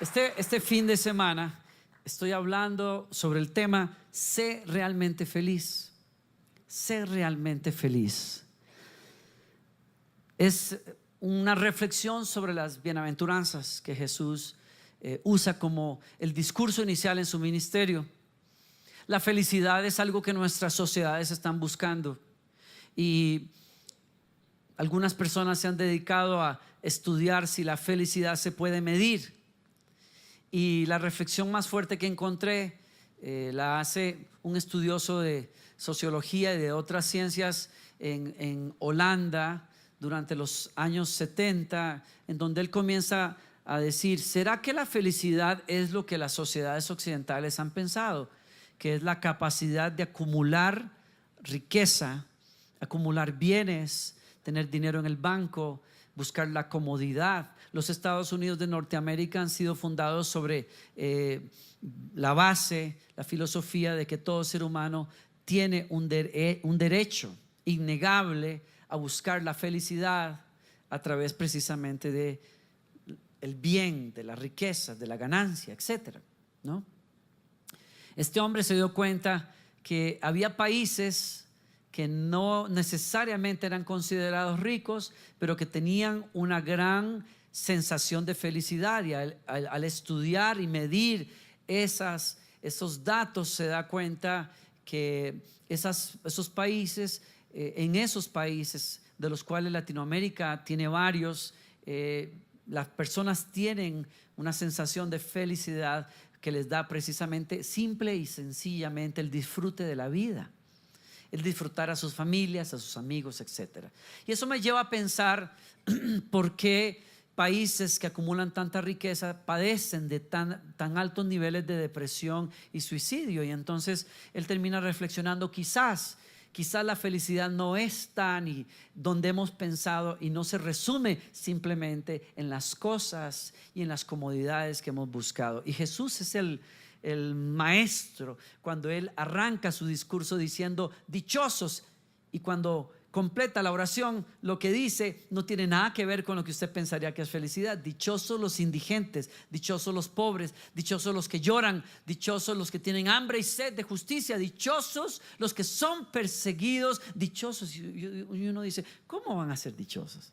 Este fin de semana estoy hablando sobre el tema sé realmente feliz. Sé realmente feliz. Es una reflexión sobre las bienaventuranzas que Jesús usa como el discurso inicial en su ministerio. La felicidad es algo que nuestras sociedades están buscando y algunas personas se han dedicado a estudiar si la felicidad se puede medir. Y la reflexión más fuerte que encontré la hace un estudioso de sociología y de otras ciencias en Holanda durante los años 70, en donde él comienza a decir: ¿será que la felicidad es lo que las sociedades occidentales han pensado? Que es la capacidad de acumular riqueza, acumular bienes, tener dinero en el banco, buscar la comodidad. Los Estados Unidos de Norteamérica han sido fundados sobre la base, la filosofía de que todo ser humano tiene un derecho innegable a buscar la felicidad a través precisamente de el bien, de la riqueza, de la ganancia, etcétera, ¿no? Este hombre se dio cuenta que había países que no necesariamente eran considerados ricos, pero que tenían una gran sensación de felicidad, y al estudiar y medir esos datos se da cuenta que esos países, en esos países de los cuales Latinoamérica tiene varios, las personas tienen una sensación de felicidad que les da precisamente simple y sencillamente el disfrute de la vida, el disfrutar a sus familias, a sus amigos, etc. Y eso me lleva a pensar por qué países que acumulan tanta riqueza padecen de tan altos niveles de depresión y suicidio. Y entonces él termina reflexionando: quizás la felicidad no es tan y donde hemos pensado, y no se resume simplemente en las cosas y en las comodidades que hemos buscado. Y Jesús es el maestro cuando él arranca su discurso diciendo dichosos, y cuando completa la oración lo que dice no tiene nada que ver con lo que usted pensaría que es felicidad. Dichosos los indigentes, dichosos los pobres, dichosos los que lloran, dichosos los que tienen hambre y sed de justicia, dichosos los que son perseguidos, dichosos. Y uno dice: ¿cómo van a ser dichosos?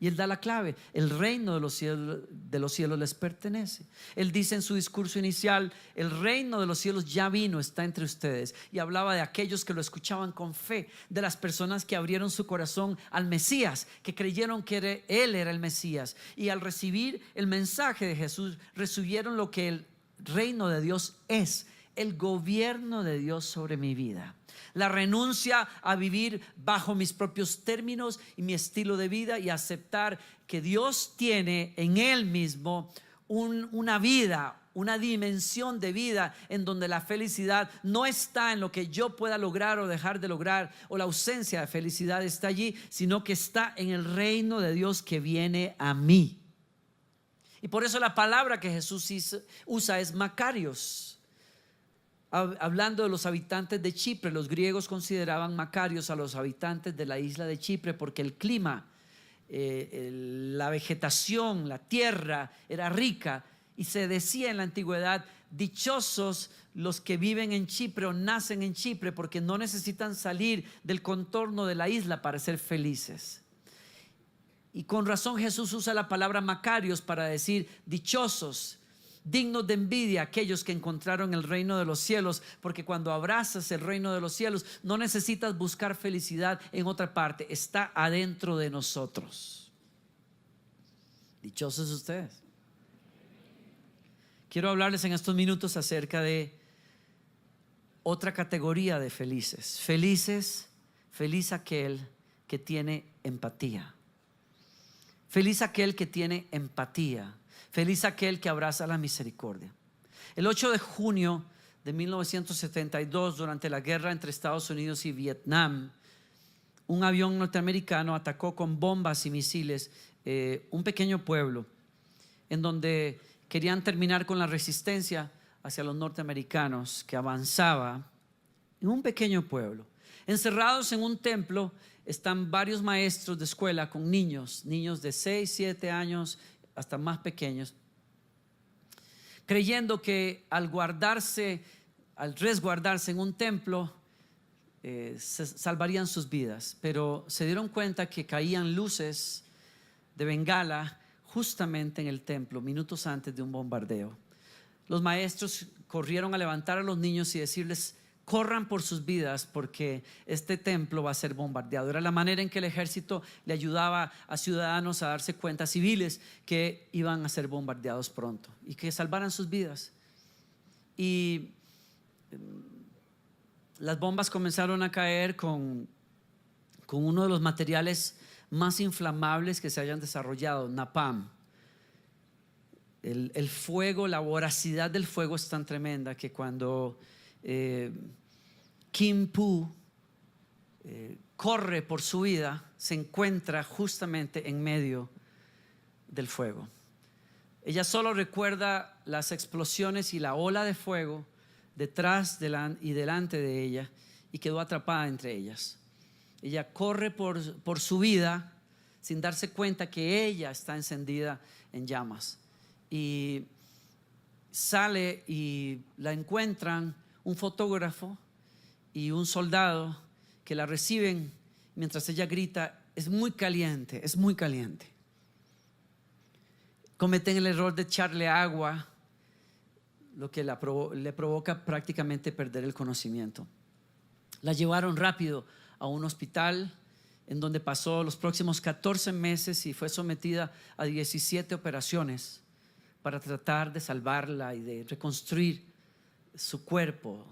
Y él da la clave: el reino de los cielos les pertenece. Él dice en su discurso inicial: el reino de los cielos ya vino, está entre ustedes. Y hablaba de aquellos que lo escuchaban con fe, de las personas que abrieron su corazón al Mesías, que creyeron que él era el Mesías. Y al recibir el mensaje de Jesús, recibieron lo que el reino de Dios es: el gobierno de Dios sobre mi vida, la renuncia a vivir bajo mis propios términos y mi estilo de vida, y aceptar que Dios tiene en Él mismo una vida, una dimensión de vida en donde la felicidad no está en lo que yo pueda lograr o dejar de lograr, o la ausencia de felicidad está allí, sino que está en el reino de Dios que viene a mí. Y por eso la palabra que Jesús usa es Macarios. Hablando de los habitantes de Chipre, los griegos consideraban macarios a los habitantes de la isla de Chipre porque el clima, la vegetación, la tierra era rica, y se decía en la antigüedad: dichosos los que viven en Chipre o nacen en Chipre, porque no necesitan salir del contorno de la isla para ser felices. Y con razón Jesús usa la palabra macarios para decir dichosos, dignos de envidia, aquellos que encontraron el reino de los cielos, porque cuando abrazas el reino de los cielos no necesitas buscar felicidad en otra parte, está adentro de nosotros. Dichosos ustedes. Quiero hablarles en estos minutos acerca de otra categoría de felices. Feliz aquel que tiene empatía. Feliz aquel que tiene empatía. Feliz aquel que abraza la misericordia. El 8 de junio de 1972, durante la guerra entre Estados Unidos y Vietnam, un avión norteamericano atacó con bombas y misiles un pequeño pueblo en donde querían terminar con la resistencia hacia los norteamericanos que avanzaba en un pequeño pueblo. Encerrados en un templo están varios maestros de escuela con niños de 6, 7 años hasta más pequeños. creyendo que al resguardarse en un templo, se salvarían sus vidas, pero se dieron cuenta que caían luces de bengala justamente en el templo minutos antes de un bombardeo. Los maestros corrieron a levantar a los niños y decirles: corran por sus vidas porque este templo va a ser bombardeado. Era la manera en que el ejército le ayudaba a ciudadanos a darse cuenta, civiles, que iban a ser bombardeados pronto y que salvaran sus vidas. Y las bombas comenzaron a caer con uno de los materiales más inflamables que se hayan desarrollado, napalm. El fuego, la voracidad del fuego es tan tremenda que cuando Kim Pu corre por su vida, se encuentra justamente en medio del fuego. Ella solo recuerda las explosiones y la ola de fuego detrás y delante de ella, y quedó atrapada entre ellas. Ella corre por su vida sin darse cuenta que ella está encendida en llamas, y sale y la encuentran un fotógrafo y un soldado que la reciben mientras ella grita: es muy caliente, es muy caliente. Cometen el error de echarle agua, lo que le provoca prácticamente perder el conocimiento. La llevaron rápido a un hospital en donde pasó los próximos 14 meses y fue sometida a 17 operaciones para tratar de salvarla y de reconstruir su cuerpo.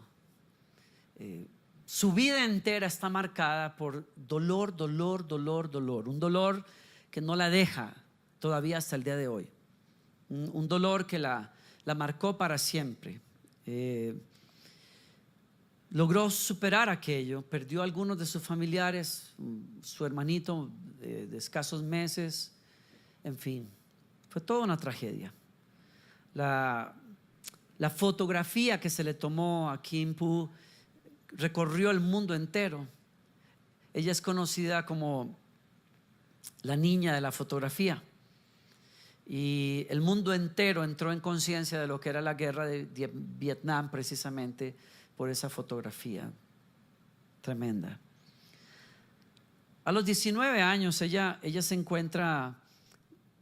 Su vida entera está marcada por dolor, un dolor que no la deja todavía hasta el día de hoy, un dolor que la marcó para siempre. Logró superar aquello, perdió a algunos de sus familiares, su hermanito de escasos meses, en fin, fue toda una tragedia. La fotografía que se le tomó a Kim Pu recorrió el mundo entero. Ella es conocida como la niña de la fotografía, y el mundo entero entró en conciencia de lo que era la guerra de Vietnam precisamente por esa fotografía tremenda. A los 19 años ella se encuentra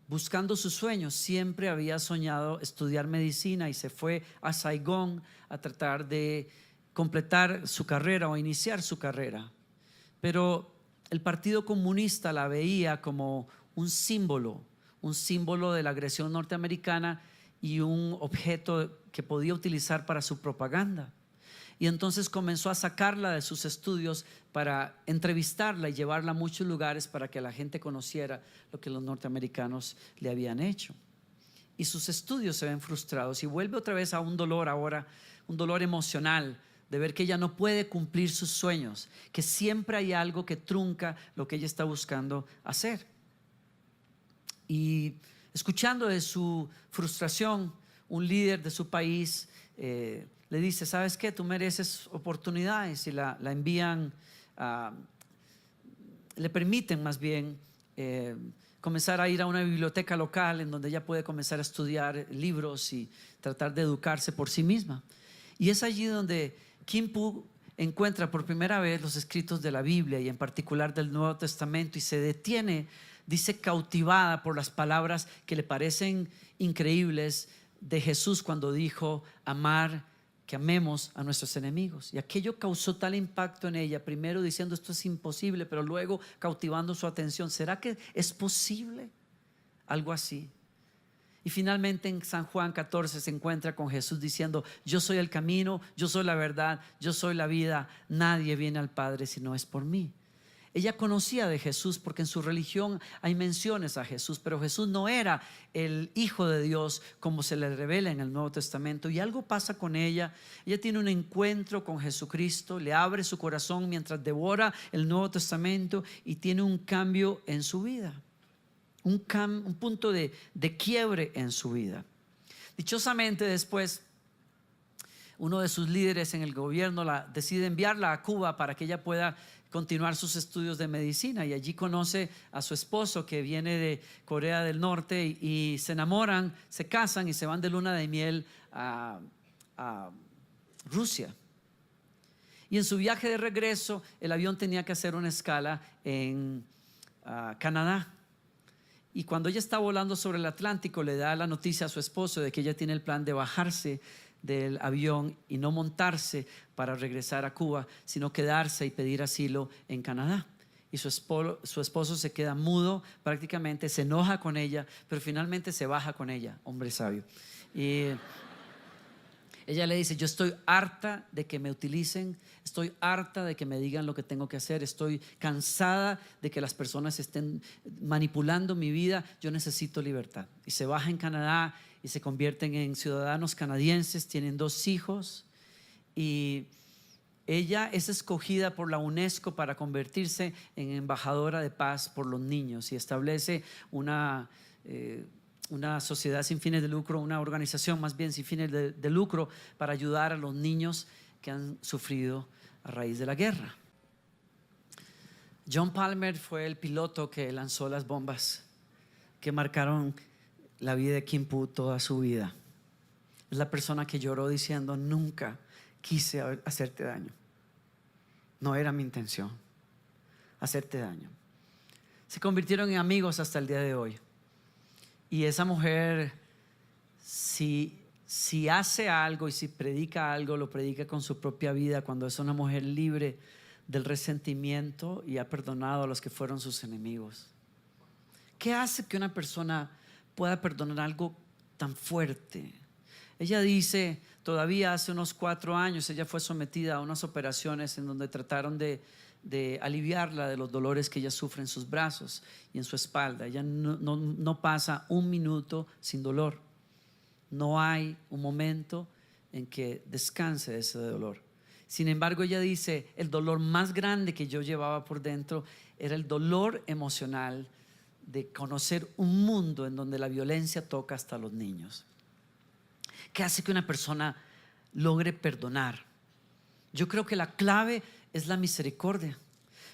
buscando sus sueños. Siempre había soñado estudiar medicina y se fue a Saigón a tratar de completar su carrera o iniciar su carrera, pero el Partido Comunista la veía como un símbolo de la agresión norteamericana y un objeto que podía utilizar para su propaganda. Y entonces comenzó a sacarla de sus estudios para entrevistarla y llevarla a muchos lugares para que la gente conociera lo que los norteamericanos le habían hecho. Y sus estudios se ven frustrados y vuelve otra vez a un dolor ahora, un dolor emocional de ver que ella no puede cumplir sus sueños, que siempre hay algo que trunca lo que ella está buscando hacer. Y escuchando de su frustración, un líder de su país le dice: ¿sabes qué? Tú mereces oportunidades, y la envían, le permiten más bien comenzar a ir a una biblioteca local en donde ella puede comenzar a estudiar libros y tratar de educarse por sí misma. Y es allí donde Kim Pu encuentra por primera vez los escritos de la Biblia y en particular del Nuevo Testamento, y se detiene, dice, cautivada por las palabras que le parecen increíbles de Jesús cuando dijo: que amemos a nuestros enemigos. Y aquello causó tal impacto en ella, primero diciendo: esto es imposible, pero luego cautivando su atención. ¿Será que es posible algo así? Y finalmente en San Juan 14 se encuentra con Jesús diciendo: yo soy el camino, yo soy la verdad, yo soy la vida, nadie viene al Padre si no es por mí. Ella conocía de Jesús porque en su religión hay menciones a Jesús, pero Jesús no era el Hijo de Dios como se le revela en el Nuevo Testamento. Y algo pasa con ella. Ella tiene un encuentro con Jesucristo, le abre su corazón mientras devora el Nuevo Testamento y tiene un cambio en su vida, un punto de quiebre en su vida. Dichosamente después, uno de sus líderes en el gobierno decide enviarla a Cuba para que ella pueda continuar sus estudios de medicina, y allí conoce a su esposo que viene de Corea del Norte y se enamoran, se casan y se van de luna de miel a Rusia. Y en su viaje de regreso el avión tenía que hacer una escala en Canadá. Y cuando ella está volando sobre el Atlántico, le da la noticia a su esposo de que ella tiene el plan de bajarse del avión y no montarse para regresar a Cuba, sino quedarse y pedir asilo en Canadá. Y su esposo se queda mudo, prácticamente se enoja con ella, pero finalmente se baja con ella, hombre sabio. Y ella le dice: yo estoy harta de que me utilicen, estoy harta de que me digan lo que tengo que hacer, estoy cansada de que las personas estén manipulando mi vida, yo necesito libertad. Y se baja en Canadá y se convierten en ciudadanos canadienses, tienen 2 hijos, y ella es escogida por la UNESCO para convertirse en embajadora de paz por los niños, y establece una sociedad sin fines de lucro, una organización más bien sin fines de lucro, para ayudar a los niños que han sufrido a raíz de la guerra. John Palmer fue el piloto que lanzó las bombas que marcaron la vida de Kim Pu toda su vida. Es la persona que lloró diciendo: nunca quise hacerte daño, no era mi intención hacerte daño. Se convirtieron en amigos hasta el día de hoy. Y esa mujer, si hace algo y si predica algo, lo predica con su propia vida, cuando es una mujer libre del resentimiento y ha perdonado a los que fueron sus enemigos. ¿Qué hace que una persona pueda perdonar algo tan fuerte? Ella dice, todavía hace unos 4 años ella fue sometida a unas operaciones en donde trataron de aliviarla de los dolores que ella sufre en sus brazos y en su espalda. Ella no pasa un minuto sin dolor. No hay un momento en que descanse de ese dolor. Sin embargo, ella dice: el dolor más grande que yo llevaba por dentro era el dolor emocional de conocer un mundo en donde la violencia toca hasta a los niños. ¿Qué hace que una persona logre perdonar? Yo creo que la clave es la misericordia.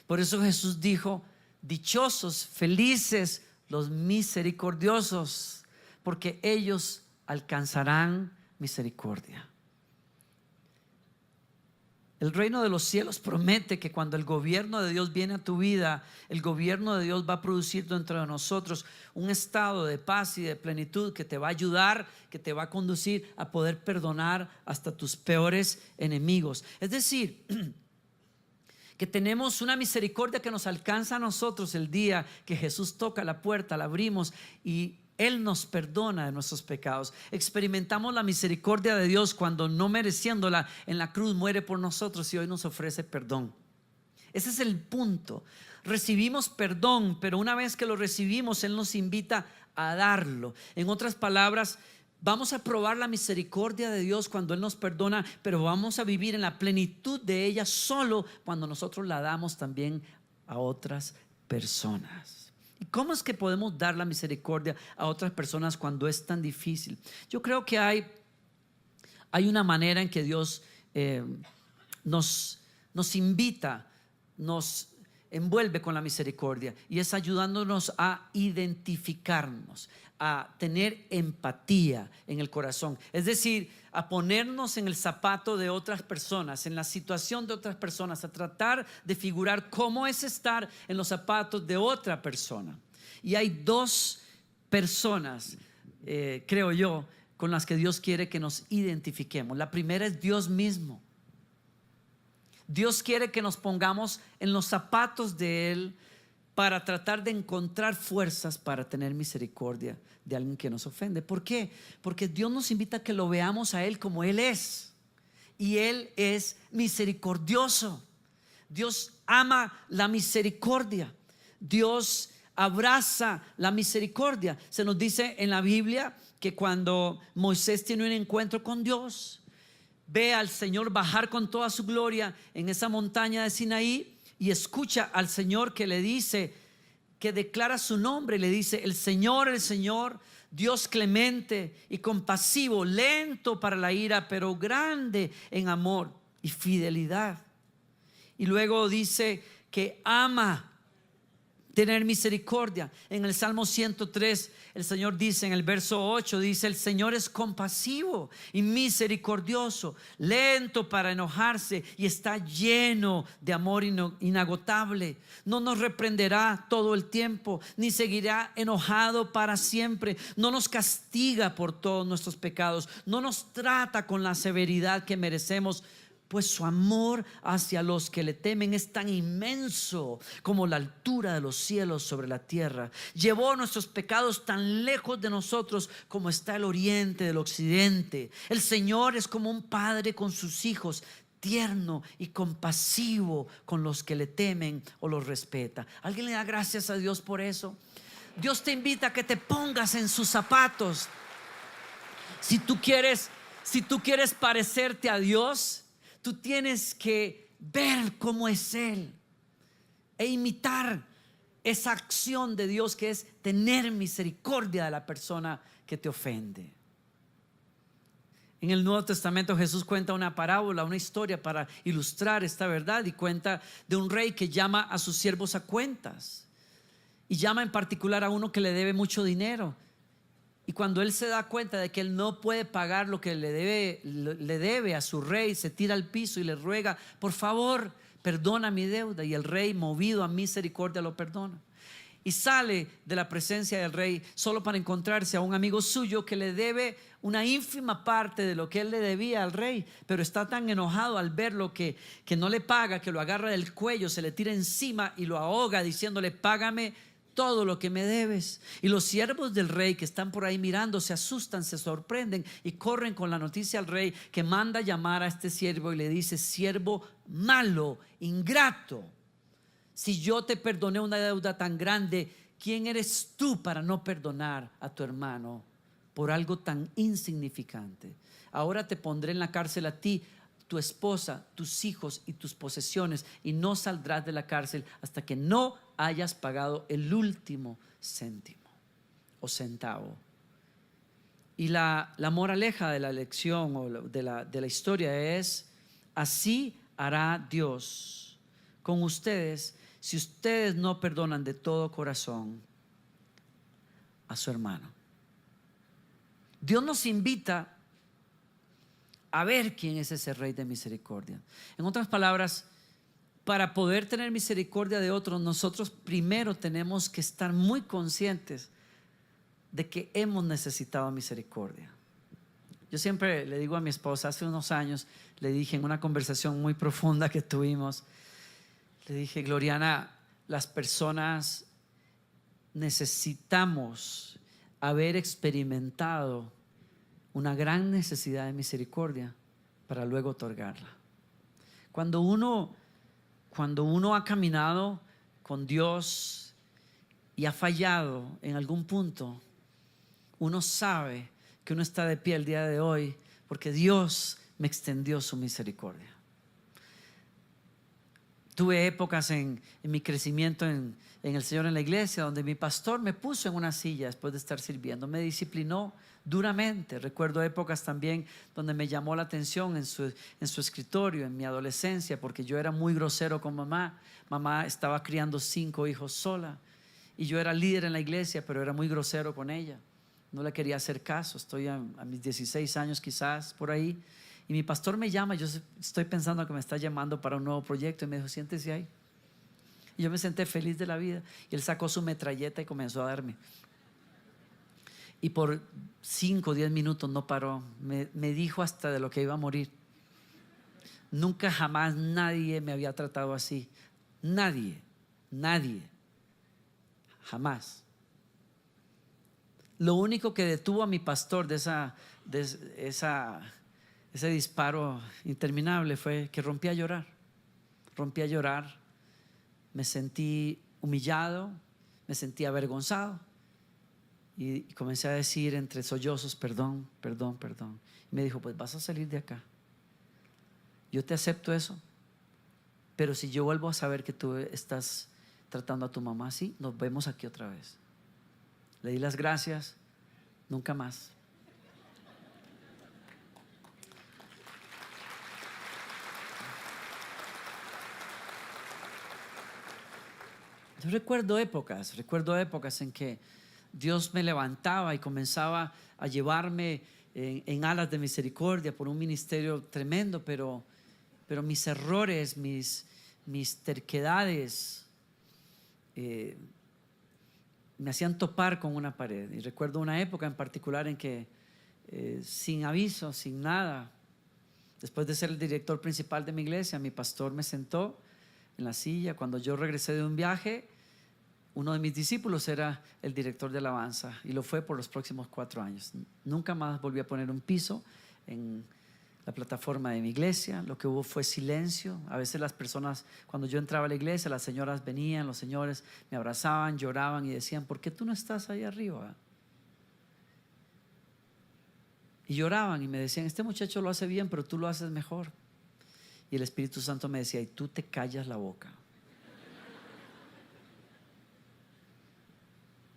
Por eso Jesús dijo: dichosos, felices los misericordiosos, porque ellos alcanzarán misericordia. El reino de los cielos promete que cuando el gobierno de Dios viene a tu vida, el gobierno de Dios va a producir dentro de nosotros un estado de paz y de plenitud que te va a ayudar, que te va a conducir a poder perdonar hasta tus peores enemigos. Es decir, que tenemos una misericordia que nos alcanza a nosotros el día que Jesús toca la puerta, la abrimos y Él nos perdona de nuestros pecados. Experimentamos la misericordia de Dios cuando, no mereciéndola, en la cruz muere por nosotros y hoy nos ofrece perdón. Ese es el punto. Recibimos perdón, pero una vez que lo recibimos, Él nos invita a darlo. En otras palabras, vamos a probar la misericordia de Dios cuando Él nos perdona, pero vamos a vivir en la plenitud de ella solo cuando nosotros la damos también a otras personas. ¿Y cómo es que podemos dar la misericordia a otras personas cuando es tan difícil? Yo creo que hay una manera en que Dios nos invita, nos envuelve con la misericordia, y es ayudándonos a identificarnos, a tener empatía en el corazón, es decir, a ponernos en el zapato de otras personas, en la situación de otras personas, a tratar de figurar cómo es estar en los zapatos de otra persona. Y hay 2 personas, creo yo, con las que Dios quiere que nos identifiquemos. La primera es Dios mismo. Dios quiere que nos pongamos en los zapatos de Él para tratar de encontrar fuerzas para tener misericordia de alguien que nos ofende. ¿Por qué? Porque Dios nos invita a que lo veamos a Él como Él es. Y Él es misericordioso. Dios ama la misericordia. Dios abraza la misericordia. Se nos dice en la Biblia que cuando Moisés tiene un encuentro con Dios, ve al Señor bajar con toda su gloria en esa montaña de Sinaí y escucha al Señor que le dice, que declara su nombre, le dice: el Señor, Dios clemente y compasivo, lento para la ira, pero grande en amor y fidelidad. Y luego dice que ama tener misericordia. En el Salmo 103, el Señor dice en el verso 8, dice: el Señor es compasivo y misericordioso, lento para enojarse y está lleno de amor inagotable. No nos reprenderá todo el tiempo, ni seguirá enojado para siempre. No nos castiga por todos nuestros pecados, no nos trata con la severidad que merecemos, pues su amor hacia los que le temen es tan inmenso como la altura de los cielos sobre la tierra. Llevó nuestros pecados tan lejos de nosotros como está el oriente del occidente. El Señor es como un padre con sus hijos, tierno y compasivo con los que le temen o los respeta. ¿Alguien le da gracias a Dios por eso? Dios te invita a que te pongas en sus zapatos. Si tú quieres parecerte a Dios, tú tienes que ver cómo es Él e imitar esa acción de Dios, que es tener misericordia de la persona que te ofende. En el Nuevo Testamento Jesús cuenta una parábola, una historia para ilustrar esta verdad, y cuenta de un rey que llama a sus siervos a cuentas, y llama en particular a uno que le debe mucho dinero. Y cuando él se da cuenta de que él no puede pagar lo que le debe a su rey, se tira al piso y le ruega: por favor, perdona mi deuda. Y el rey, movido a misericordia, lo perdona. Y sale de la presencia del rey solo para encontrarse a un amigo suyo que le debe una ínfima parte de lo que él le debía al rey, pero está tan enojado al verlo que no le paga, que lo agarra del cuello, se le tira encima y lo ahoga diciéndole: págame todo lo que me debes. Y los siervos del rey que están por ahí mirando se asustan, se sorprenden y corren con la noticia al rey, que manda llamar a este siervo y le dice: siervo malo, ingrato, si yo te perdoné una deuda tan grande, ¿quién eres tú para no perdonar a tu hermano por algo tan insignificante? Ahora te pondré en la cárcel a ti, tu esposa, tus hijos y tus posesiones, y no saldrás de la cárcel hasta que no hayas pagado el último céntimo o centavo. Y la moraleja de la lección o de la historia es: así hará Dios con ustedes si ustedes no perdonan de todo corazón a su hermano. Dios nos invita a ver quién es ese Rey de misericordia. En otras palabras, para poder tener misericordia de otros, nosotros primero tenemos que estar muy conscientes de que hemos necesitado misericordia. Yo siempre le digo a mi esposa, hace unos años le dije en una conversación muy profunda que tuvimos, le dije: Gloriana, las personas necesitamos haber experimentado una gran necesidad de misericordia para luego otorgarla. Cuando uno ha caminado con Dios y ha fallado en algún punto, uno sabe que uno está de pie el día de hoy porque Dios me extendió su misericordia. Tuve épocas en mi crecimiento en el Señor, en la iglesia, donde mi pastor me puso en una silla después de estar sirviendo, me disciplinó duramente. Recuerdo épocas también donde me llamó la atención en su escritorio, en mi adolescencia, porque yo era muy grosero con mamá. Mamá estaba criando 5 hijos sola y yo era líder en la iglesia, pero era muy grosero con ella. No le quería hacer caso. Estoy a mis 16 años quizás por ahí, y mi pastor me llama. Yo estoy pensando que me está llamando para un nuevo proyecto, y me dijo: siéntese ahí. Y yo me senté feliz de la vida, y él sacó su metralleta y comenzó a darme. Y por 5 o 10 minutos no paró. Me dijo hasta de lo que iba a morir. Nunca jamás nadie me había tratado así. Nadie, jamás. Lo único que detuvo a mi pastor de ese disparo interminable fue que rompí a llorar. Me sentí humillado, me sentí avergonzado, y comencé a decir entre sollozos: perdón. Y me dijo: pues vas a salir de acá. Yo te acepto eso, pero si yo vuelvo a saber que tú estás tratando a tu mamá así, nos vemos aquí otra vez. Le di las gracias, nunca más. Yo recuerdo épocas en que Dios me levantaba y comenzaba a llevarme en alas de misericordia por un ministerio tremendo, pero mis errores, mis terquedades me hacían topar con una pared. Y recuerdo una época en particular en que sin aviso, sin nada, después de ser el director principal de mi iglesia, mi pastor me sentó en la silla. Cuando yo regresé de un viaje, uno de mis discípulos era el director de alabanza y lo fue por los próximos 4 años. Nunca más volví a poner un piso en la plataforma de mi iglesia. Lo que hubo fue silencio. A veces las personas, cuando yo entraba a la iglesia, las señoras venían, los señores me abrazaban, lloraban y decían: ¿por qué tú no estás ahí arriba? Y lloraban y me decían: este muchacho lo hace bien, pero tú lo haces mejor. Y el Espíritu Santo me decía: y tú te callas la boca.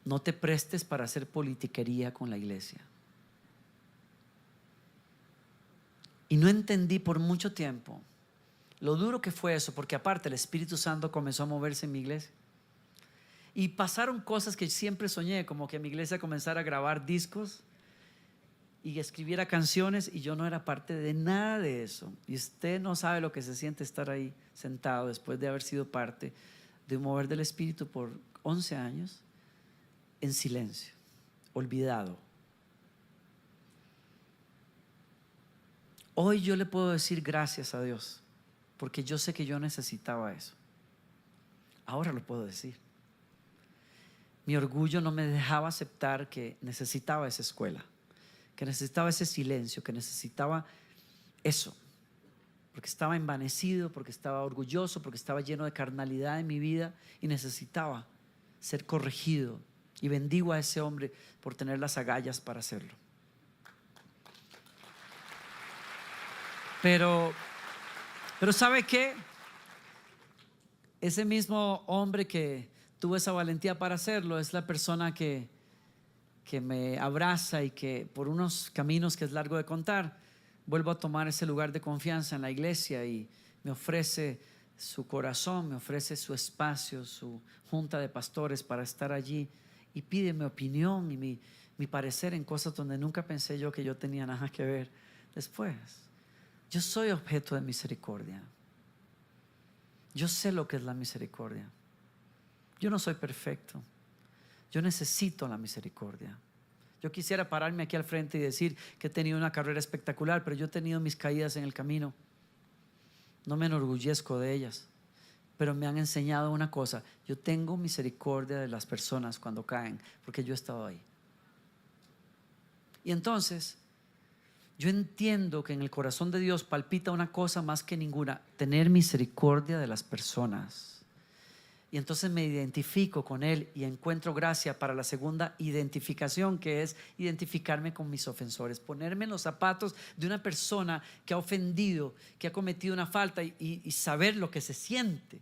No te prestes para hacer politiquería con la iglesia. Y no entendí por mucho tiempo lo duro que fue eso, porque aparte el Espíritu Santo comenzó a moverse en mi iglesia. Y pasaron cosas que siempre soñé, como que mi iglesia comenzara a grabar discos y escribiera canciones, y yo no era parte de nada de eso. Y usted no sabe lo que se siente estar ahí sentado después de haber sido parte de un mover del Espíritu por 11 años en silencio, olvidado. Hoy yo le puedo decir gracias a Dios, porque yo sé que yo necesitaba eso. Ahora lo puedo decir. Mi orgullo no me dejaba aceptar que necesitaba esa escuela, que necesitaba ese silencio, que necesitaba eso, porque estaba envanecido, porque estaba orgulloso, porque estaba lleno de carnalidad en mi vida y necesitaba ser corregido. Y bendigo a ese hombre por tener las agallas para hacerlo. Pero ¿sabe qué? Ese mismo hombre que tuvo esa valentía para hacerlo es la persona que me abraza y que por unos caminos que es largo de contar, vuelvo a tomar ese lugar de confianza en la iglesia y me ofrece su corazón, me ofrece su espacio, su junta de pastores para estar allí, y pide mi opinión y mi parecer en cosas donde nunca pensé yo que yo tenía nada que ver. Después, yo soy objeto de misericordia. Yo sé lo que es la misericordia. Yo no soy perfecto. Yo necesito la misericordia. Yo quisiera pararme aquí al frente y decir que he tenido una carrera espectacular, pero yo he tenido mis caídas en el camino. No me enorgullezco de ellas, pero me han enseñado una cosa: yo tengo misericordia de las personas cuando caen, porque yo he estado ahí. Y entonces yo entiendo que en el corazón de Dios palpita una cosa más que ninguna: tener misericordia de las personas. Y entonces me identifico con Él y encuentro gracia para la segunda identificación, que es identificarme con mis ofensores, ponerme en los zapatos de una persona que ha ofendido, que ha cometido una falta, y saber lo que se siente.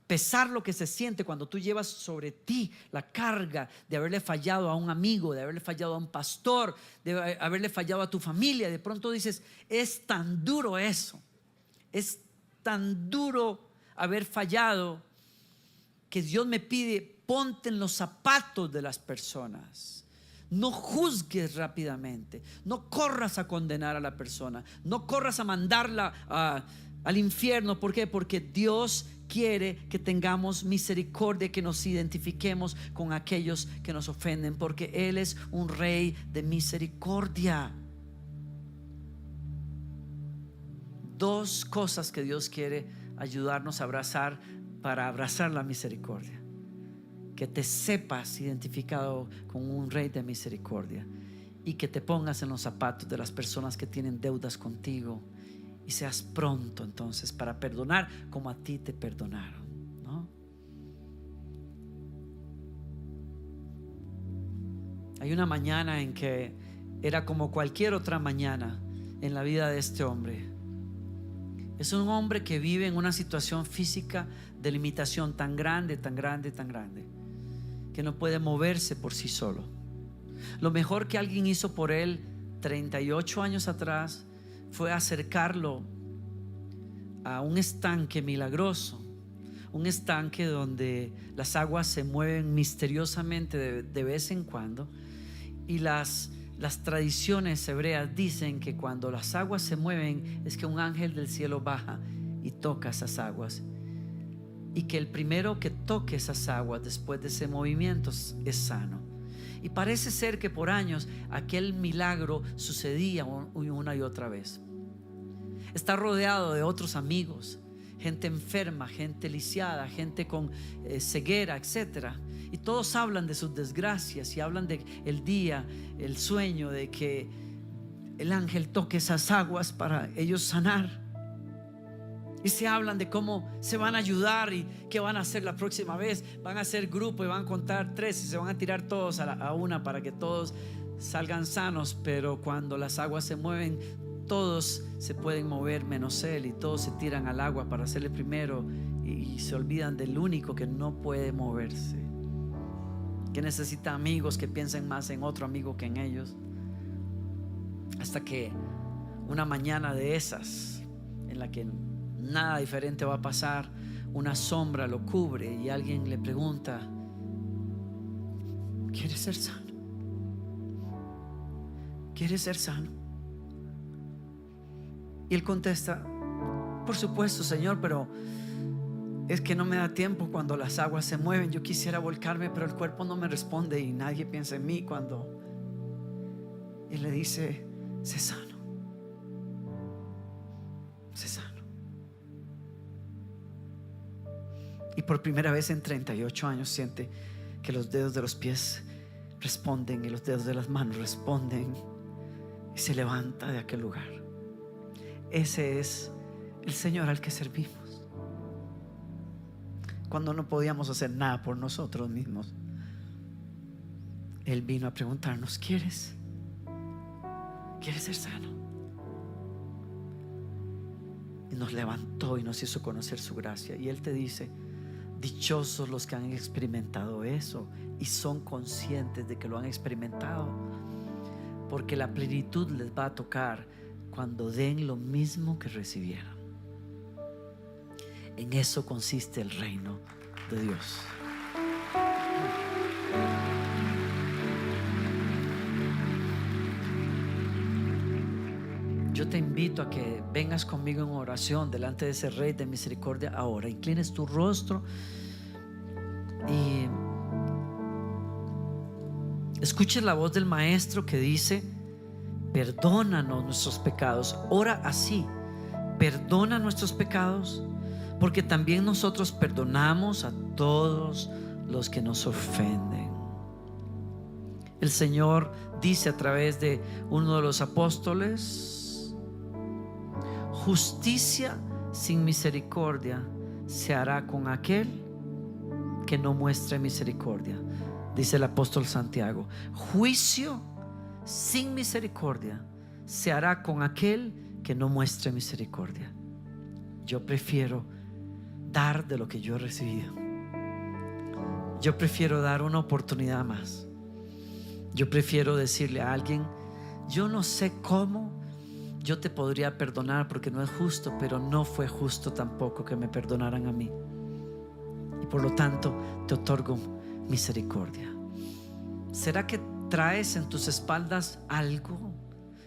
Pesar lo que se siente cuando tú llevas sobre ti la carga de haberle fallado a un amigo, de haberle fallado a un pastor, de haberle fallado a tu familia. De pronto dices: es tan duro eso, es tan duro haber fallado, que Dios me pide: ponte en los zapatos de las personas. No juzgues rápidamente, no corras a condenar a la persona, no corras a mandarla al infierno. ¿Por qué? Porque Dios quiere que tengamos misericordia, que nos identifiquemos con aquellos que nos ofenden, porque Él es un rey de misericordia. Dos cosas que Dios quiere ayudarnos a abrazar para abrazar la misericordia: que te sepas identificado con un rey de misericordia y que te pongas en los zapatos de las personas que tienen deudas contigo y seas pronto entonces para perdonar como a ti te perdonaron, ¿no? Hay una mañana en que era como cualquier otra mañana en la vida de este hombre. Es un hombre que vive en una situación física de limitación tan grande, tan grande, tan grande, que no puede moverse por sí solo. Lo mejor que alguien hizo por él 38 años atrás fue acercarlo a un estanque milagroso, un estanque donde las aguas se mueven misteriosamente de vez en cuando, y las tradiciones hebreas dicen que cuando las aguas se mueven es que un ángel del cielo baja y toca esas aguas, y que el primero que toque esas aguas después de ese movimiento es sano. Y parece ser que por años aquel milagro sucedía una y otra vez. Está rodeado de otros amigos, gente enferma, gente lisiada, gente con ceguera, etcétera. Y todos hablan de sus desgracias y hablan de el día, el sueño de que el ángel toque esas aguas para ellos sanar. Y se hablan de cómo se van a ayudar y qué van a hacer la próxima vez. Van a hacer grupo y van a contar 3 y se van a tirar todos a una para que todos salgan sanos. Pero cuando las aguas se mueven, todos se pueden mover menos él, y todos se tiran al agua para ser el primero y se olvidan del único que no puede moverse, que necesita amigos que piensen más en otro amigo que en ellos. Hasta que una mañana de esas, en la que nada diferente va a pasar, una sombra lo cubre y alguien le pregunta: ¿quieres ser sano? ¿Quieres ser sano? Y él contesta: por supuesto, Señor, pero es que no me da tiempo cuando las aguas se mueven. Yo quisiera volcarme, pero el cuerpo no me responde y nadie piensa en mí cuando. Y le dice: sé sano, sé sano. Y por primera vez en 38 años siente que los dedos de los pies responden y los dedos de las manos responden, y se levanta de aquel lugar. Ese es el Señor al que servimos. Cuando no podíamos hacer nada por nosotros mismos, Él vino a preguntarnos: ¿quieres ser sano? Y nos levantó y nos hizo conocer su gracia. Y Él te dice: dichosos los que han experimentado eso y son conscientes de que lo han experimentado, porque la plenitud les va a tocar cuando den lo mismo que recibieron. En eso consiste el reino de Dios. Yo te invito a que vengas conmigo en oración delante de ese Rey de misericordia ahora. Inclines tu rostro y escuches la voz del Maestro que dice: perdónanos nuestros pecados. Ora así: perdona nuestros pecados, porque también nosotros perdonamos a todos los que nos ofenden. El Señor dice a través de uno de los apóstoles: justicia sin misericordia se hará con aquel que no muestre misericordia. Dice el apóstol Santiago: juicio sin misericordia se hará con aquel que no muestre misericordia. Yo prefiero dar de lo que yo he recibido. Yo prefiero dar una oportunidad más. Yo prefiero decirle a alguien: yo no sé cómo yo te podría perdonar porque no es justo, pero no fue justo tampoco que me perdonaran a mí, y por lo tanto te otorgo misericordia. ¿Será que traes en tus espaldas algo?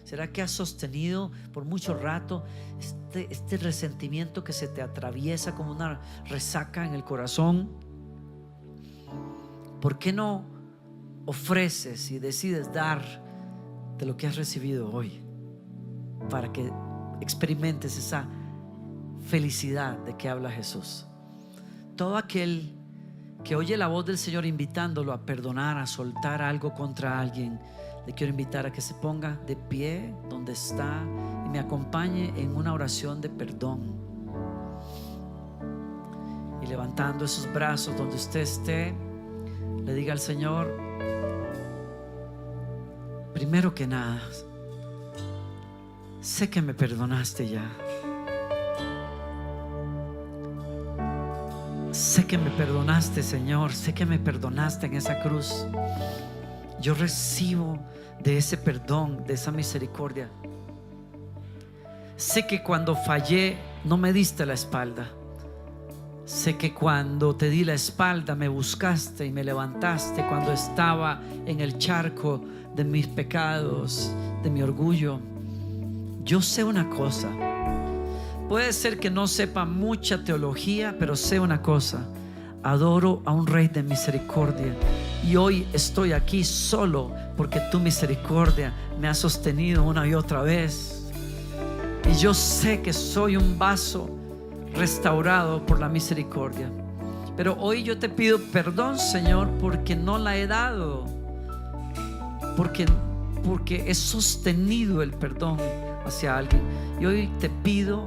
¿Será que has sostenido por mucho rato este resentimiento que se te atraviesa como una resaca en el corazón? ¿Por qué no ofreces y decides dar de lo que has recibido hoy, para que experimentes esa felicidad de que habla Jesús? Todo aquel que oye la voz del Señor invitándolo a perdonar, a soltar algo contra alguien, le quiero invitar a que se ponga de pie donde está y me acompañe en una oración de perdón. Y levantando esos brazos donde usted esté, le diga al Señor: primero que nada, sé que me perdonaste ya. Sé que me perdonaste, Señor. Sé que me perdonaste en esa cruz. Yo recibo de ese perdón, de esa misericordia. Sé que cuando fallé no me diste la espalda. Sé que cuando te di la espalda me buscaste y me levantaste cuando estaba en el charco de mis pecados, de mi orgullo. Yo sé una cosa. Puede ser que no sepa mucha teología, pero sé una cosa: adoro a un Rey de misericordia. Y hoy estoy aquí solo porque tu misericordia me ha sostenido una y otra vez. Y yo sé que soy un vaso restaurado por la misericordia. Pero hoy yo te pido perdón, Señor, porque no la he dado, porque he sostenido el perdón hacia alguien. Y hoy te pido